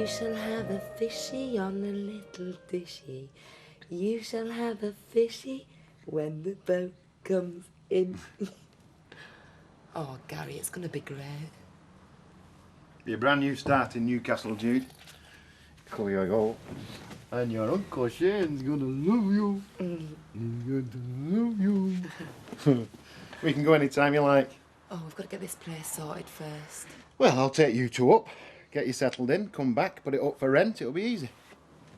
shall have a fishy on a little dishy. You shall have a fishy when the boat comes in. Oh, Gary, it's going to be great. Be a brand new start in Newcastle, Jude. Call you go. And your Uncle Shane's gonna love you. He's going to love you. We can go anytime you like. Oh, we've got to get this place sorted first. Well, I'll take you two up, get you settled in, come back, put it up for rent, it'll be easy.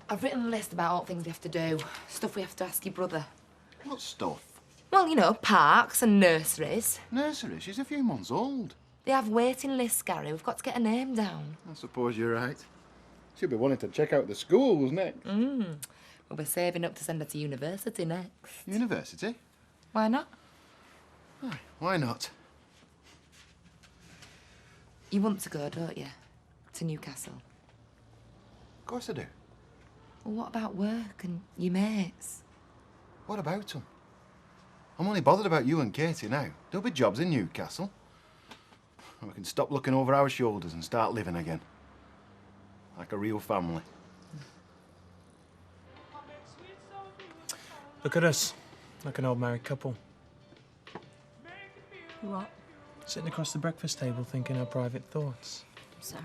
I've written a list about all things we have to do. Stuff we have to ask your brother. What stuff? Well, you know, parks and nurseries. Nursery? She's a few months old. They have waiting lists, Gary. We've got to get a name down. I suppose you're right. She'll be wanting to check out the schools next. Well, we're saving up to send her to university next. University? Why not? Why not? You want to go, don't you? To Newcastle. Of course I do. Well, what about work and your mates? What about them? I'm only bothered about you and Katie now. There'll be jobs in Newcastle. We can stop looking over our shoulders and start living again. Like a real family. Look at us, like an old married couple. What? Sitting across the breakfast table thinking our private thoughts. I'm sorry.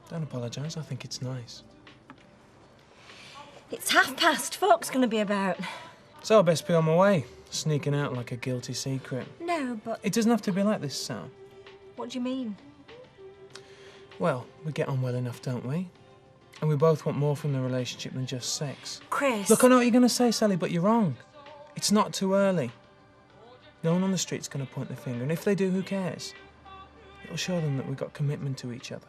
Don't apologise, I think it's nice. It's past. Folk's going to be about. So I best be on my way, sneaking out like a guilty secret. No, but... It doesn't have to be like this, Sam. What do you mean? Well, we get on well enough, don't we? And we both want more from the relationship than just sex. Chris... Look, I know what you're going to say, Sally, but you're wrong. It's not too early. No one on the street's going to point the finger, and if they do, who cares? It'll show them that we've got commitment to each other.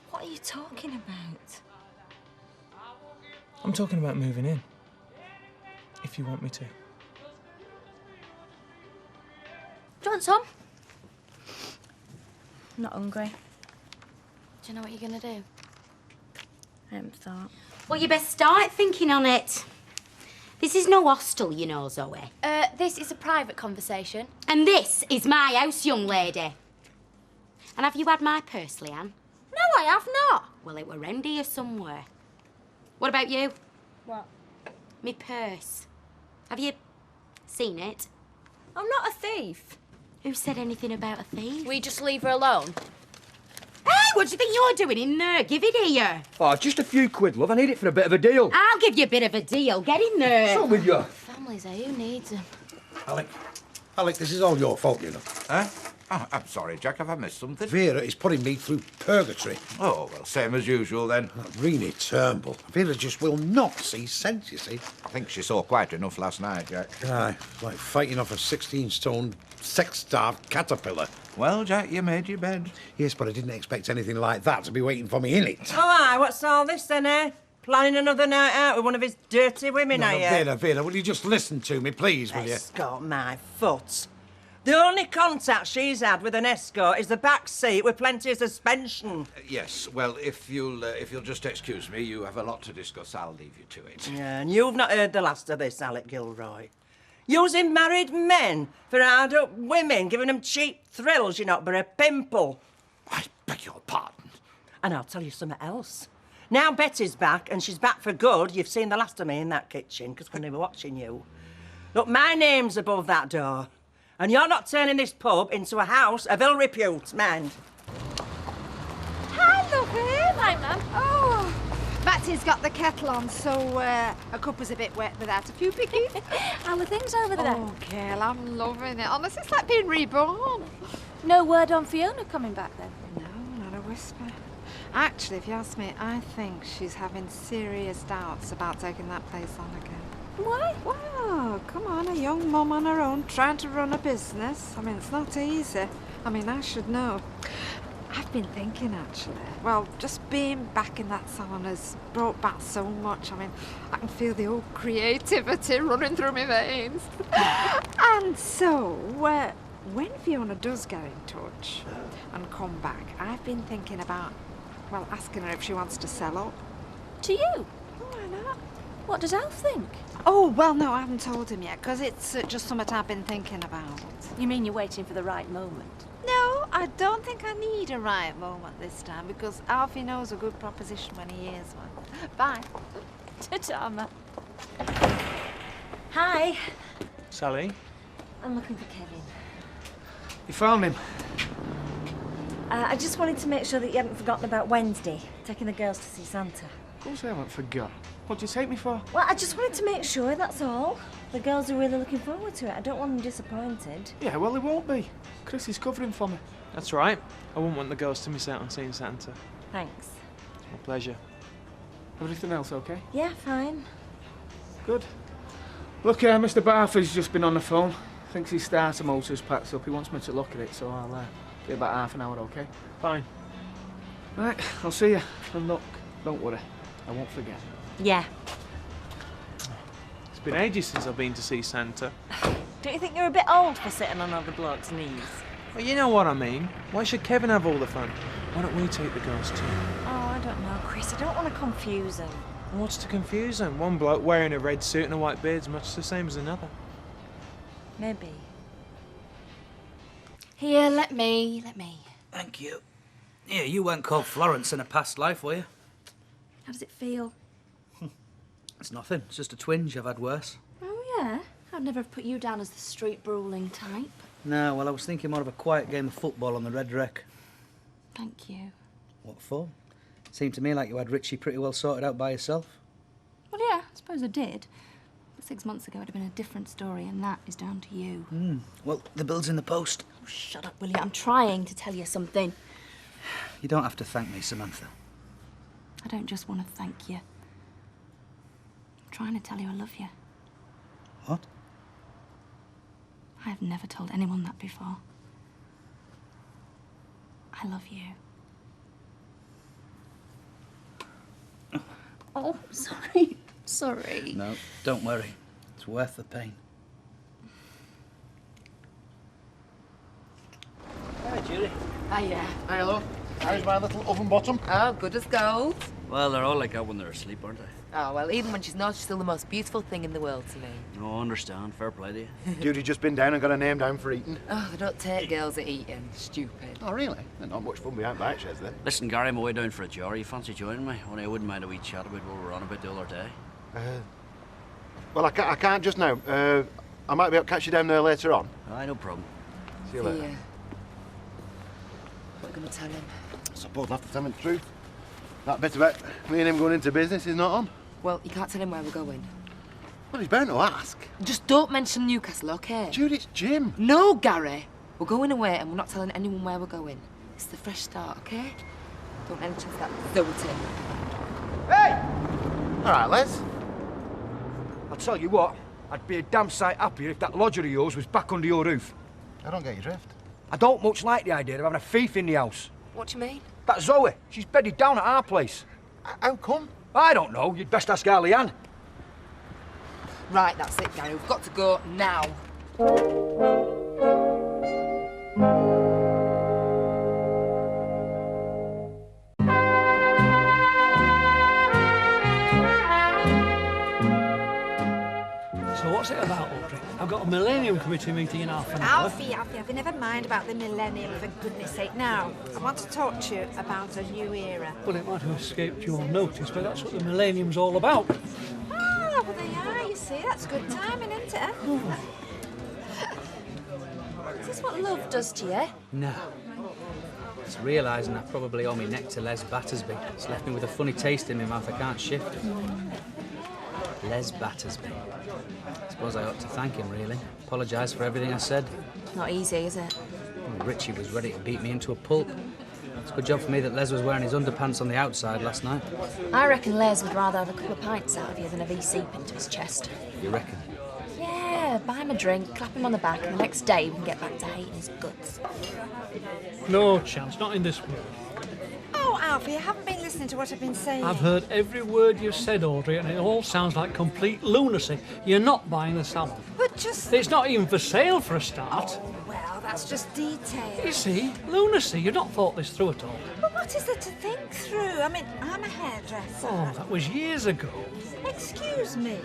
What are you talking about? I'm talking about moving in. If you want me to. Do you want some? I'm not hungry. Do you know what you're going to do? I haven't thought. Well, you best start thinking on it. This is no hostel, you know, Zoe. This is a private conversation. And this is my house, young lady. And have you had my purse, Leanne? No, I have not. Well, it were round here somewhere. What about you? What? Me purse. Have you seen it? I'm not a thief. Who said anything about a thief? We just leave her alone. Hey, what do you think you're doing in there? Give it here. Oh, just a few quid, love. I need it for a bit of a deal. I'll give you a bit of a deal. Get in there. What's up with you? Families, who needs them? Alec, this is all your fault, you know. Huh? Oh, I'm sorry, Jack. Have I missed something? Vera is putting me through purgatory. Oh, well, same as usual, then. Really Turnbull. Vera just will not see sense, you see. I think she saw quite enough last night, Jack. Aye, like fighting off a 16-stone, sex-starved caterpillar. Well, Jack, you made your bed. Yes, but I didn't expect anything like that to be waiting for me in it. Oh, aye, what's all this then, eh? Planning another night out with one of his dirty women, No, are you? Vera, will you just listen to me, please, will you? Escort my foot. The only contact she's had with an escort is the back seat with plenty of suspension. Yes, well, if you'll just excuse me, you have a lot to discuss. I'll leave you to it. Yeah, and you've not heard the last of this, Alec Gilroy. Using married men for hard-up women, giving them cheap thrills, you're not but a pimple. I beg your pardon. And I'll tell you something else. Now Betty's back, and she's back for good, you've seen the last of me in that kitchen, because when they were watching you. Look, my name's above that door. And you're not turning this pub into a house of ill repute, mind. Hi, lovey. Hi, Mum. Oh, Betty's got the kettle on, so a cup was a bit wet without a few pickies. How are things over there? Oh, Gail, I'm loving it. Honestly, it's like being reborn. No word on Fiona coming back then? No, not a whisper. Actually, if you ask me, I think she's having serious doubts about taking that place on again. Why? Well, come on, a young mum on her own trying to run a business. I mean, it's not easy. I mean, I should know. I've been thinking, actually. Well, just being back in that salon has brought back so much. I mean, I can feel the old creativity running through my veins. And so, when Fiona does get in touch and come back, I've been thinking about, well, asking her if she wants to sell up. To you? Why not? What does Alf think? Oh, well, no, I haven't told him yet, because it's just something I've been thinking about. You mean you're waiting for the right moment? No, I don't think I need a right moment this time because Alfie knows a good proposition when he hears one. Bye. Ta-ta, Ma. Hi. Sally? I'm looking for Kevin. You found him? I just wanted to make sure that you hadn't forgotten about Wednesday, taking the girls to see Santa. Of course I haven't forgot. What do you take me for? Well, I just wanted to make sure, that's all. The girls are really looking forward to it. I don't want them disappointed. Yeah, well, they won't be. Chris is covering for me. That's right. I wouldn't want the girls to miss out on seeing Santa. Thanks. It's my pleasure. Everything else okay? Yeah, fine. Good. Look, Mr. Barford's just been on the phone. Thinks his starter motor's packed up. He wants me to look at it, so I'll be about half an hour, okay? Fine. Right, I'll see you. And look, don't worry. I won't forget. Yeah. It's been ages since I've been to see Santa. Don't you think you're a bit old for sitting on other blokes' knees? Well, you know what I mean. Why should Kevin have all the fun? Why don't we take the girls too? Oh, I don't know, Chris. I don't want to confuse them. What's to confuse them? One bloke wearing a red suit and a white beard's much the same as another. Maybe. Here, let me. Thank you. Yeah, you weren't called Florence in a past life, were you? How does it feel? It's nothing. It's just a twinge. I've had worse. Oh, yeah? I'd never have put you down as the street brawling type. No, well, I was thinking more of a quiet game of football on the Red Wreck. Thank you. What for? Seemed to me like you had Richie pretty well sorted out by yourself. Well, yeah, I suppose I did. But 6 months ago, it'd have been a different story, and that is down to you. Well, the bill's in the post. Oh, shut up, will you? I'm trying to tell you something. You don't have to thank me, Samantha. I don't just want to thank you. I'm trying to tell you I love you. What? I have never told anyone that before. I love you. Oh, sorry. Sorry. No, don't worry. It's worth the pain. Hi, Julie. Hiya. Hi, hello. How's my little oven bottom? Oh, good as gold. Well, they're all like that when they're asleep, aren't they? Oh, well, even when she's not, she's still the most beautiful thing in the world to me. Oh, understand. Fair play to you. Judy's just been down and got a name down for eating. Oh, they don't take girls at eating. Stupid. Oh, really? They're not much fun behind bike sheds, then. Listen, Gary, I'm away down for a jar. You fancy joining me? Only I wouldn't mind a wee chat about what we were on about the other day. Well, I can't just now. I might be able to catch you down there later on. Aye, no problem. See you later. Yeah. What are you going to tell him? I suppose I'll have to tell him the truth. That bit about me and him going into business is not on. Well, you can't tell him where we're going. Well, he's bound to ask. Just don't mention Newcastle, OK? Judy, it's Jim. No, Gary. We're going away and we're not telling anyone where we're going. It's the fresh start, OK? Don't mention that zilting. Hey! All right, Les. I'll tell you what, I'd be a damn sight happier if that lodger of yours was back under your roof. I don't get your drift. I don't much like the idea of having a thief in the house. What do you mean? That Zoe, she's bedded down at our place. How come? I don't know. You'd best ask our Leanne. Right, that's it, Gary. We've got to go now. So what's it about, Audrey? I've got a Millennium Committee meeting in half an hour. Alfie, never mind about the millennium, for goodness sake. Now, I want to talk to you about a new era. Well, it might have escaped your notice, but that's what the Millennium's all about. Ah, well, they are, you see. That's good timing, isn't it? Is this what love does to you? No. It's realising I probably owe my neck to Les Battersby. It's left me with a funny taste in my mouth I can't shift. Les Battersby. I suppose I ought to thank him, really. Apologise for everything I said. Not easy, is it? Well, Richie was ready to beat me into a pulp. It's a good job for me that Les was wearing his underpants on the outside last night. I reckon Les would rather have a couple of pints out of you than a V-seep into his chest. You reckon? Yeah, buy him a drink, clap him on the back, and the next day we can get back to hating his guts. No chance, not in this world. Oh, Alfie, you haven't been listening to what I've been saying. I've heard every word you've said, Audrey, and it all sounds like complete lunacy. You're not buying the salon. But just... It's not even for sale for a start. Oh, well, that's just detail. You see, lunacy. You've not thought this through at all. But what is there to think through? I mean, I'm a hairdresser. Oh, that was years ago. Excuse me.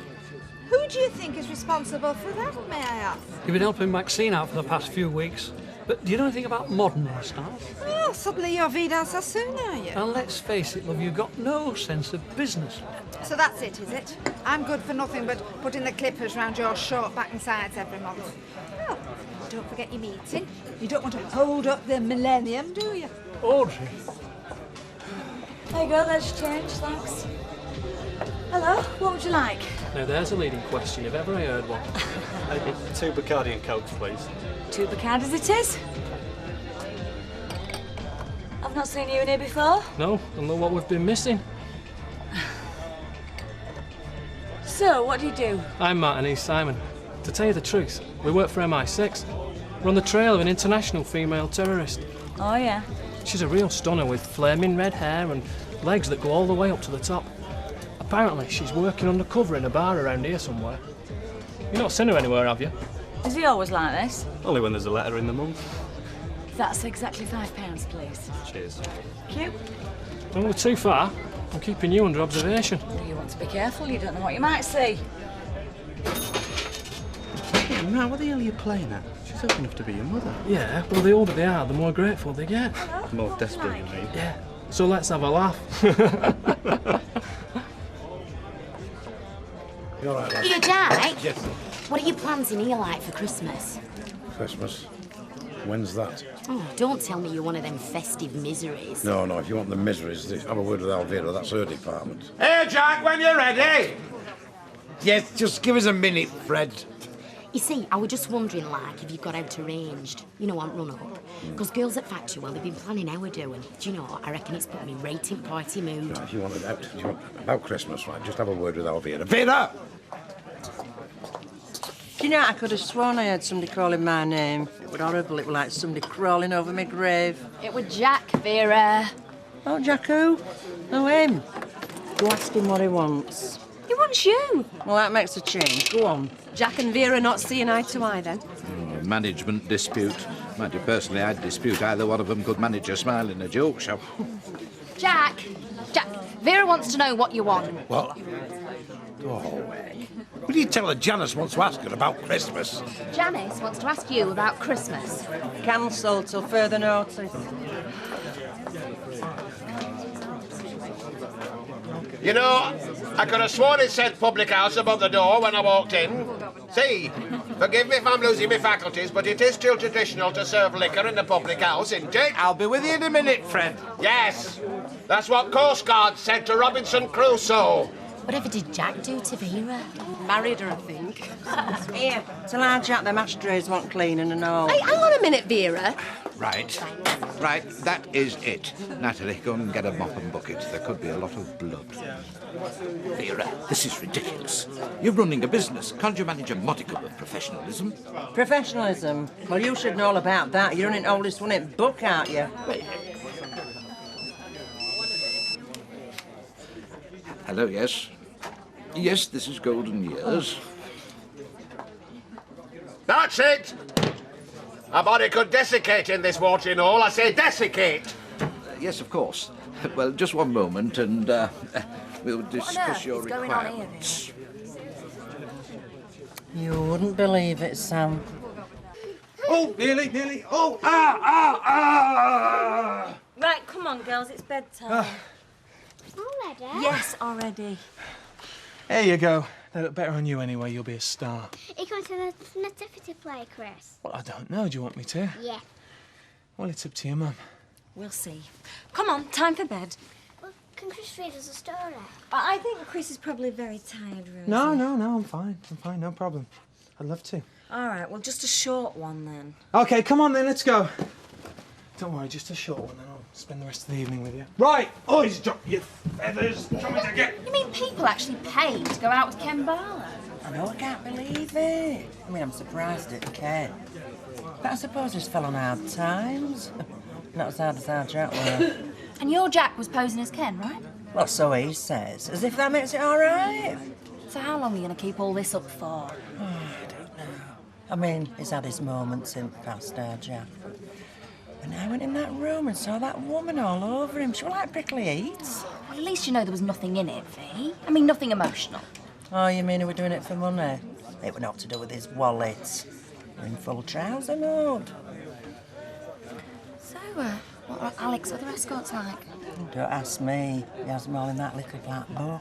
Who do you think is responsible for that, may I ask? You've been helping Maxine out for the past few weeks. But do you know anything about modern hairstyles? Oh, suddenly you're Vidal Sassoon, are you? And let's face it, love, you've got no sense of business. So that's it, is it? I'm good for nothing but putting the clippers round your short back and sides every month. Well, don't forget your meeting. You don't want to hold up the millennium, do you? Audrey. There you go, there's your change, thanks. Hello, what would you like? Now there's a leading question, if ever I heard one. Maybe 2 Bacardi and Cokes, please. 2 Bacardis it is. I've not seen you in here before. No, and look what we've been missing. So, what do you do? I'm Martin E. Simon. To tell you the truth, we work for MI6. We're on the trail of an international female terrorist. Oh, yeah? She's a real stunner with flaming red hair and legs that go all the way up to the top. Apparently, she's working undercover in a bar around here somewhere. You've not seen her anywhere, have you? Is he always like this? Only when there's a letter in the month. That's exactly £5, please. Cheers. Cute. Don't go too far. I'm keeping you under observation. You want to be careful, you don't know what you might see. Yeah, Matt, what the hell are you playing at? She's old enough to be your mother. Yeah, well, the older they are, the more grateful they get. The more desperate you mean. Yeah. So let's have a laugh. You all right, lad? Here, Jack. Yes. What are your plans in here like for Christmas? Christmas? When's that? Oh, don't tell me you're one of them festive miseries. No, if you want the miseries, have a word with Alvira. That's her department. Hey, Jack, when you're ready. Yes, just give us a minute, Fred. You see, I was just wondering, like, if you got out arranged. You know, on run-up. Because girls at Factory, well, they've been planning how we're doing. Do you know what? I reckon it's put me right in party mood. Right, if you want it out, about Christmas, right, just have a word with Alvira. Vera! Do you know, I could have sworn I heard somebody calling my name. It was horrible. It was like somebody crawling over my grave. It was Jack, Vera. Oh, Jack who? Oh, him. Go ask him what he wants. He wants you. Well, that makes a change. Go on. Jack and Vera not seeing eye to eye, then? Management dispute. Mind you, personally, I'd dispute either one of them could manage a smile in a joke shop. Jack, Vera wants to know what you want. What? Oh, will you tell her Janice wants to ask her about Christmas? Janice wants to ask you about Christmas. Cancelled till further notice. You know, I could have sworn it said public house above the door when I walked in. See, forgive me if I'm losing my faculties, but it is still traditional to serve liquor in the public house, isn't it? I'll be with you in a minute, Fred. Yes, that's what Coast Guard said to Robinson Crusoe. Whatever did Jack do to Vera? Married her, I think. Here, tell our Jack them ashtrays want cleaning and all. Hey, hang on a minute, Vera. Right, that is it. Natalie, go and get a mop and bucket. There could be a lot of blood. Vera, this is ridiculous. You're running a business. Can't you manage a modicum of professionalism? Professionalism? Well, you should know all about that. You're running oldest one in book, aren't you? Hello, yes. Yes, this is Golden Years. That's it! A body could desiccate in this watering hole. I say desiccate! Yes, of course. Well, just one moment and we'll discuss your requirements. You wouldn't believe it, Sam. Oh, nearly. Oh, Right, come on, girls, it's bedtime. Already? Yes, already. There you go. They look better on you anyway. You'll be a star. Are you going to the nativity play, Chris? Well, I don't know. Do you want me to? Yeah. Well, it's up to you, Mum. We'll see. Come on, time for bed. Well, can Chris read us a story? I think Chris is probably very tired, Rosie. No, I'm fine. No problem. I'd love to. All right, well, just a short one then. OK, come on then, let's go. Don't worry, just a short one, then I'll spend the rest of the evening with you. Right! Always drop your feathers. Tell me to get... You mean people actually paid to go out with Ken Barlow? I know, I can't believe it. I mean, I'm surprised at Ken. But I suppose he's fell on hard times. Not as hard as our Jack were. And your Jack was posing as Ken, right? Well, so he says. As if that makes it all right. So how long are you going to keep all this up for? I mean, he's had his moments in the past, our Jack. When I went in that room and saw that woman all over him, she was like prickly heat. Well, at least you know there was nothing in it, V. I mean, nothing emotional. Oh, you mean he was doing it for money? It was not to do with his wallet. We're in full trouser mode. What are Alex other escorts like? Don't ask me. He has them all in that little black book.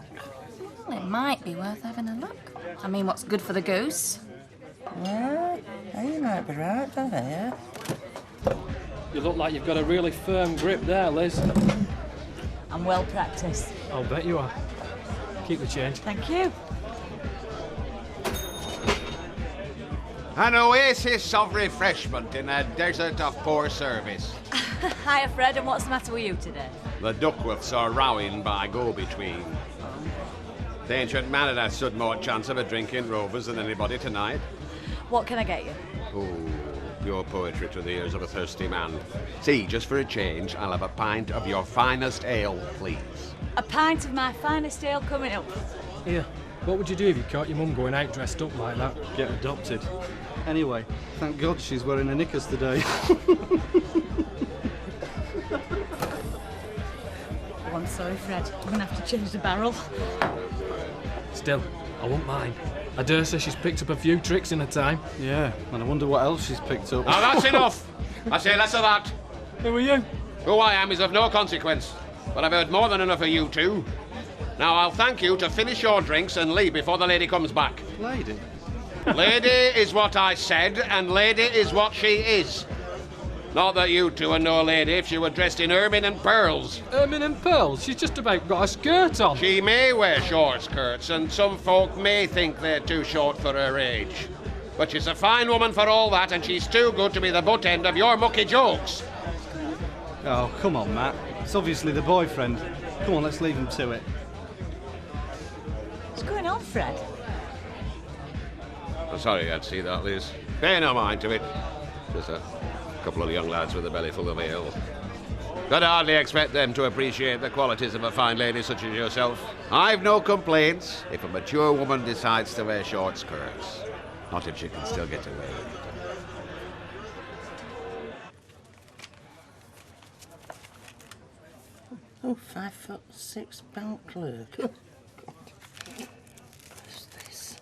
Well, it might be worth having a look. I mean, what's good for the goose? Yeah, you might be right there, yeah. You look like you've got a really firm grip there, Liz. I'm well practiced. I'll bet you are. Keep the change. Thank you. An oasis of refreshment in a desert of poor service. Hiya, Fred, and what's the matter with you today? The Duckworths are rowing by go-between. The ancient man had stood more chance of a drink in Rovers than anybody tonight. What can I get you? Oh, pure poetry to the ears of a thirsty man. See, just for a change, I'll have a pint of your finest ale, please. A pint of my finest ale coming up. Here, what would you do if you caught your mum going out dressed up like that? Get adopted. Anyway, thank God she's wearing her knickers today. Oh, I'm sorry, Fred. I'm going to have to change the barrel. Still, I won't mind. I dare say she's picked up a few tricks in her time. Yeah, and I wonder what else she's picked up. Now that's enough! I say less of that. Who are you? Who I am is of no consequence, but I've heard more than enough of you two. Now I'll thank you to finish your drinks and leave before the lady comes back. Lady? Lady is what I said, and lady is what she is. Not that you two are no lady if she were dressed in ermine and pearls. Ermine and pearls? She's just about got a skirt on. She may wear short skirts, and some folk may think they're too short for her age. But she's a fine woman for all that, and she's too good to be the butt end of your mucky jokes. Oh, come on, Matt. It's obviously the boyfriend. Come on, let's leave him to it. What's going on, Fred? I'm sorry I'd see that, Liz. Pay no mind to it. Just a couple of young lads with a belly full of ale. Could hardly expect them to appreciate the qualities of a fine lady such as yourself. I've no complaints if a mature woman decides to wear short skirts. Not if she can still get away with it. Oh, 5'6" bank clerk. What's this?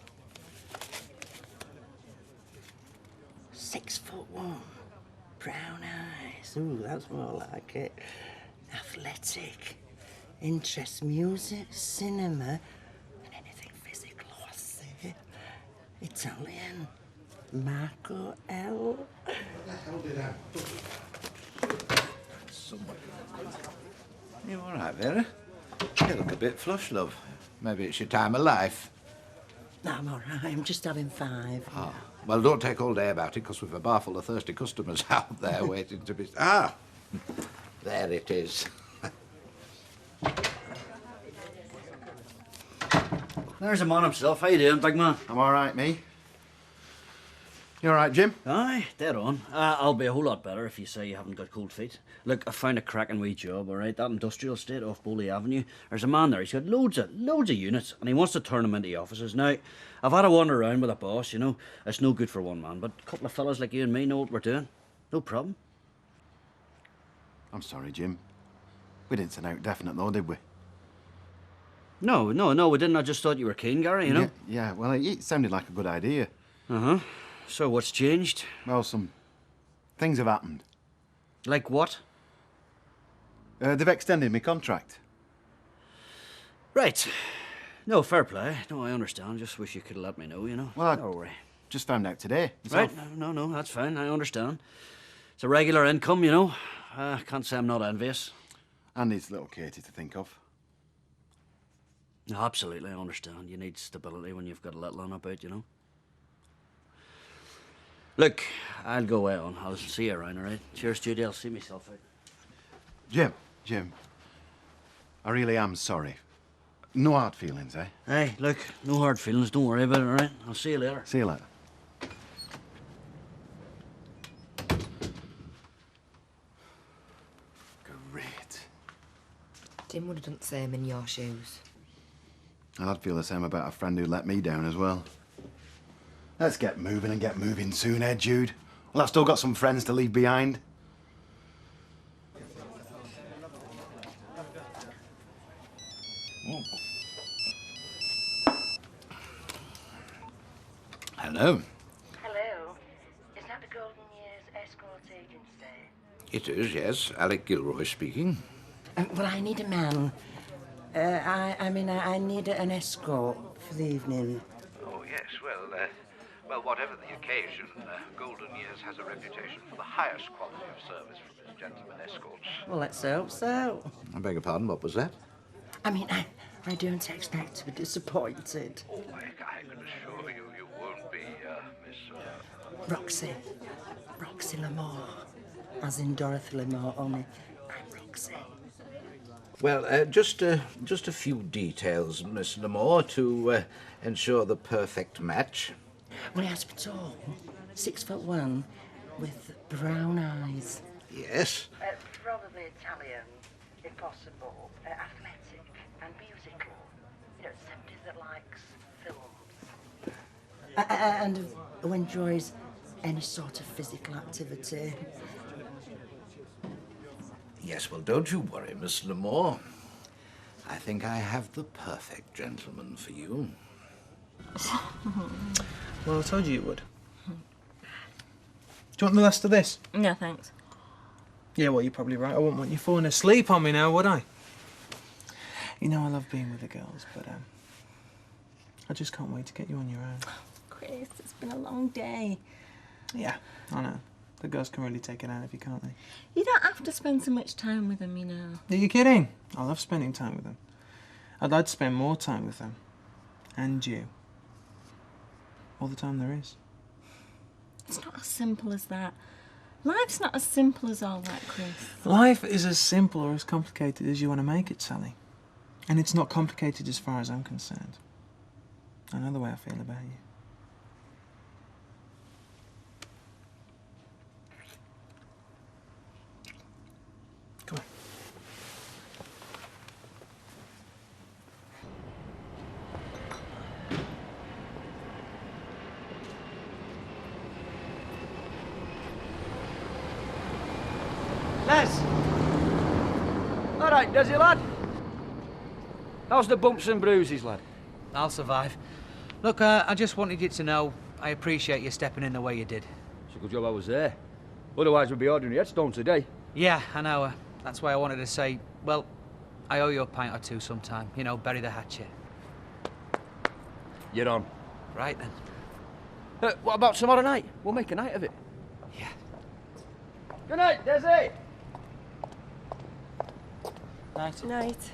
6'1", brown eyes. Ooh, that's more like it. Athletic, interest, music, cinema, and anything physical or say. Italian, Marco L. Hold it out. You all right, Vera? You look a bit flushed, love. Maybe it's your time of life. No, I'm all right. I'm just having 5. Ah, well, don't take all day about it, because we've a bar full of thirsty customers out there waiting to be... Ah! There it is. There's the man himself. How you doing, big man? I'm all right, me. You all right, Jim? Aye, dead on. I'll be a whole lot better if you say you haven't got cold feet. Look, I found a cracking wee job, all right? That industrial estate off Bowley Avenue. There's a man there. He's got loads of units, and he wants to turn them into offices. Now, I've had a wander around with a boss, you know. It's no good for one man, but a couple of fellas like you and me know what we're doing. No problem. I'm sorry, Jim. We didn't send out definite, though, did we? No, we didn't. I just thought you were keen, Gary, you know? Yeah, well, it sounded like a good idea. Uh-huh. So what's changed? Well, some things have happened. Like what? They've extended my contract. Right. No, fair play. No, I understand. Just wish you could let me know, you know. Well, Don't worry. Just found out today. Right, no, that's fine. I understand. It's a regular income, you know. I can't say I'm not envious. And it's little Katie to think of. No, absolutely, I understand. You need stability when you've got a little on about, you know. Look, I'll go way on. I'll see you around, all right? Cheers, Judy. I'll see myself out. Jim, I really am sorry. No hard feelings, eh? Hey, look, no hard feelings. Don't worry about it, all right? I'll see you later. See you later. Great. Tim would have done the same in your shoes. I'd feel the same about a friend who let me down as well. Let's get moving and get moving soon, eh, Jude? Well, I've still got some friends to leave behind. Hello. Hello. Is that the Golden Years Escort Agency? It is, yes. Alec Gilroy speaking. Well, I need a man. I need an escort for the evening. Oh, yes, well, whatever the occasion, Golden Years has a reputation for the highest quality of service from its gentlemen escorts. Well, let's hope so. I beg your pardon, what was that? I don't expect to be disappointed. Oh, I can assure you, you won't be, Miss... Roxy Lamore. As in Dorothy Lamore, only I'm Roxy. Well, just a few details, Miss Lamore, to ensure the perfect match. Well, he has to be tall, 6'1", with brown eyes. Yes. Probably Italian, if possible. Athletic and musical. You know, somebody that likes films. And who enjoys any sort of physical activity. Yes, well, don't you worry, Miss Lamore. I think I have the perfect gentleman for you. Well, I told you would. Do you want the last of this? No, thanks. Yeah, well, you're probably right. I wouldn't want you falling asleep on me now, would I? You know I love being with the girls, but I just can't wait to get you on your own. Chris, it's been a long day. Yeah, I know. The girls can really take it out of you, can't they? You don't have to spend so much time with them, you know. Are you kidding? I love spending time with them. I'd like to spend more time with them. And you. All the time there is. It's not as simple as that. Life's not as simple as all that, Chris. Life is as simple or as complicated as you want to make it, Sally. And it's not complicated as far as I'm concerned. I know the way I feel about you. Come on. Les! All right, Desi, lad. How's the bumps and bruises, lad? I'll survive. Look, I just wanted you to know I appreciate you stepping in the way you did. It's a good job I was there. Otherwise, we'd be ordering headstone today. Yeah, I know. That's why I wanted to say, well, I owe you a pint or two sometime. You know, bury the hatchet. You're on. Right then. What about tomorrow night? We'll make a night of it. Yeah. Good night, Desi! Night.